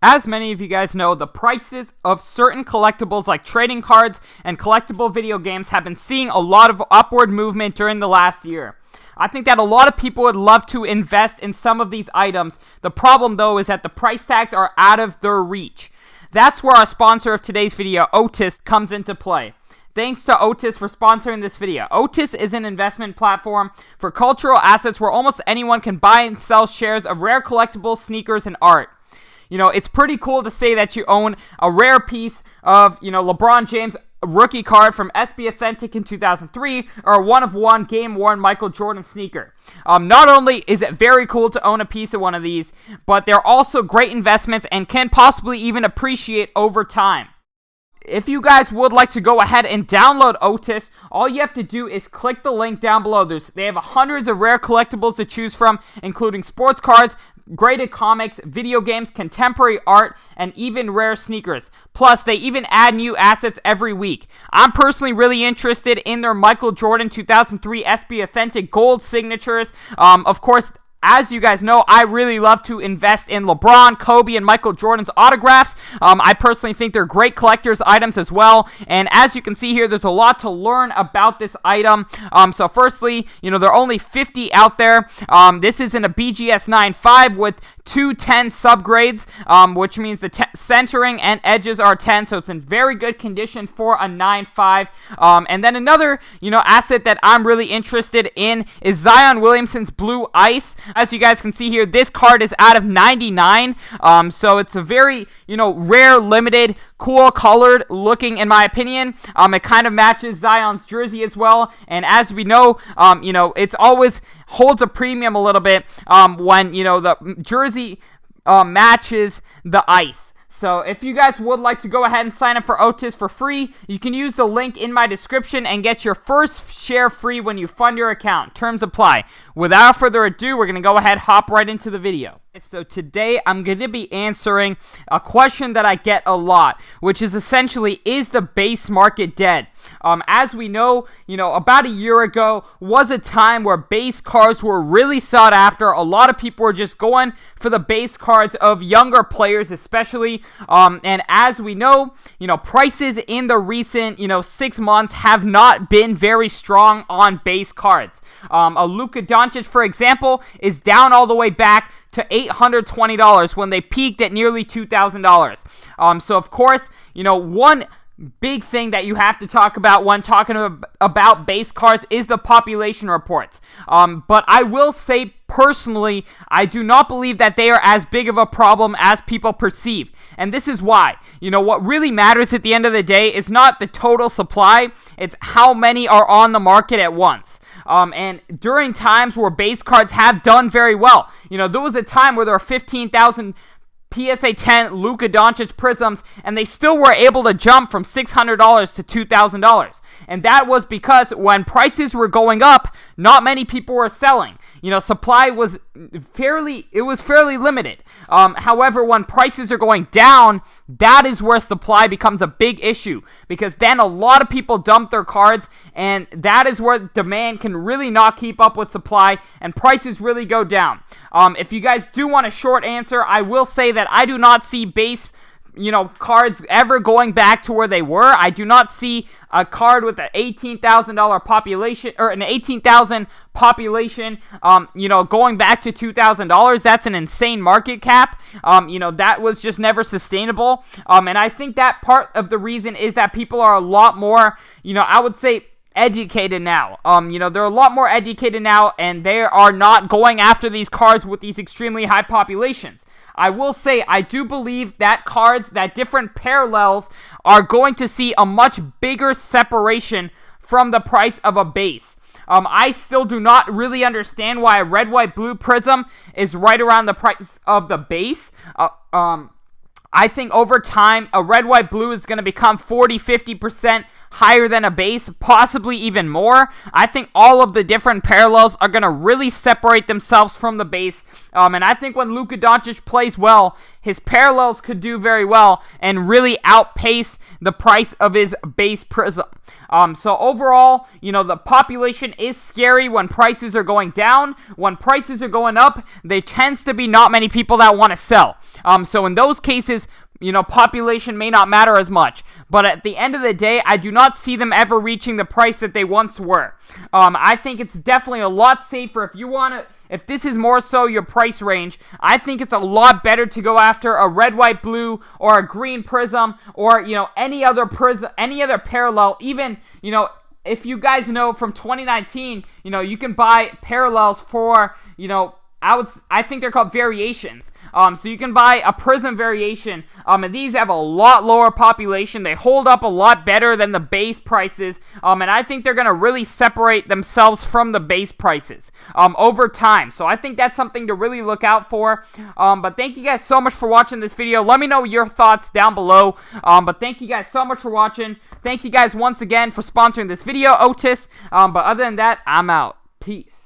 As many of you guys know, the prices of certain collectibles like trading cards and collectible video games have been seeing a lot of upward movement during the last year. I think that a lot of people would love to invest in some of these items. The problem though is that the price tags are out of their reach. That's where our sponsor of today's video, Otis, comes into play. Thanks to Otis for sponsoring this video. Otis is an investment platform for cultural assets where almost anyone can buy and sell shares of rare collectibles, sneakers, and art. You know, it's pretty cool to say that you own a rare piece of, LeBron James rookie card from SB Authentic in 2003 or a one-of-one game-worn Michael Jordan sneaker. Not only is it very cool to own a piece of one of these, but they're also great investments and can possibly even appreciate over time. If you guys would like to go ahead and download Otis, all you have to do is click the link down below. They have hundreds of rare collectibles to choose from, including sports cards, graded comics, video games, contemporary art, and even rare sneakers. Plus, they even add new assets every week. I'm personally really interested in their Michael Jordan 2003 SB Authentic Gold signatures. Of course, as you guys know, I really love to invest in LeBron, Kobe, and Michael Jordan's autographs. I personally think they're great collector's items as well. And as you can see here, there's a lot to learn about this item. So firstly, there are only 50 out there. This is in a BGS 9.5 with 210 subgrades, which means the centering and edges are 10. So it's in very good condition for a 9.5. And then another, asset that I'm really interested in is Zion Williamson's Blue Ice. As you guys can see here, this card is out of 99, so it's a very, rare, limited, cool colored looking, in my opinion. It kind of matches Zion's jersey as well, and as we know, it's always holds a premium a little bit when, the jersey matches the ice. So if you guys would like to go ahead and sign up for Otis for free, you can use the link in my description and get your first share free when you fund your account. Terms apply. Without further ado, we're going to go ahead and hop right into the video. So today I'm going to be answering a question that I get a lot, which is essentially, is the base market dead? As we know, about a year ago was a time where base cards were really sought after. A lot of people were just going for the base cards of younger players especially. And as we know, prices in the recent, 6 months have not been very strong on base cards. A Luka Doncic, for example, is down all the way back to $820 when they peaked at nearly $2,000. So of course, one big thing that you have to talk about when talking about base cards is the population reports. But I will say personally, I do not believe that they are as big of a problem as people perceive. And this is why. What really matters at the end of the day is not the total supply, it's how many are on the market at once. And during times where base cards have done very well, there was a time where there were 15,000 PSA 10 Luka Doncic Prisms, and they still were able to jump from $600 to $2,000. And that was because when prices were going up, not many people were selling. Supply was fairly limited. However, when prices are going down, that is where supply becomes a big issue, because then a lot of people dump their cards, and that is where demand can really not keep up with supply, and prices really go down. If you guys do want a short answer, I will say that I do not see base cards ever going back to where they were. I do not see a card with an $18,000 population, or an 18,000 population, going back to $2,000. That's an insane market cap. That was just never sustainable. And I think that part of the reason is that people are a lot more, I would say, educated now. They're a lot more educated now, and they are not going after these cards with these extremely high populations. I will say, I do believe that cards, that different parallels are going to see a much bigger separation from the price of a base. I still do not really understand why a red, white, blue prism is right around the price of the base. I think over time, a red, white, blue is going to become 40-50% higher than a base, possibly even more. I think all of the different parallels are going to really separate themselves from the base, and I think when Luka Doncic plays well, his parallels could do very well and really outpace the price of his base Prism. So overall, the population is scary when prices are going down. When prices are going up, there tends to be not many people that want to sell. So in those cases, population may not matter as much. But at the end of the day, I do not see them ever reaching the price that they once were. I think it's definitely a lot safer if this is more so your price range. I think it's a lot better to go after a red, white, blue, or a green Prism, or, any other Prism, any other parallel, even, if you guys know from 2019, you can buy parallels for, I think they're called variations. So you can buy a Prism variation, and these have a lot lower population. They hold up a lot better than the base prices, and I think they're going to really separate themselves from the base prices over time. So I think that's something to really look out for. But thank you guys so much for watching this video. Let me know your thoughts down below. But thank you guys so much for watching. Thank you guys once again for sponsoring this video, Otis. But other than that, I'm out. Peace.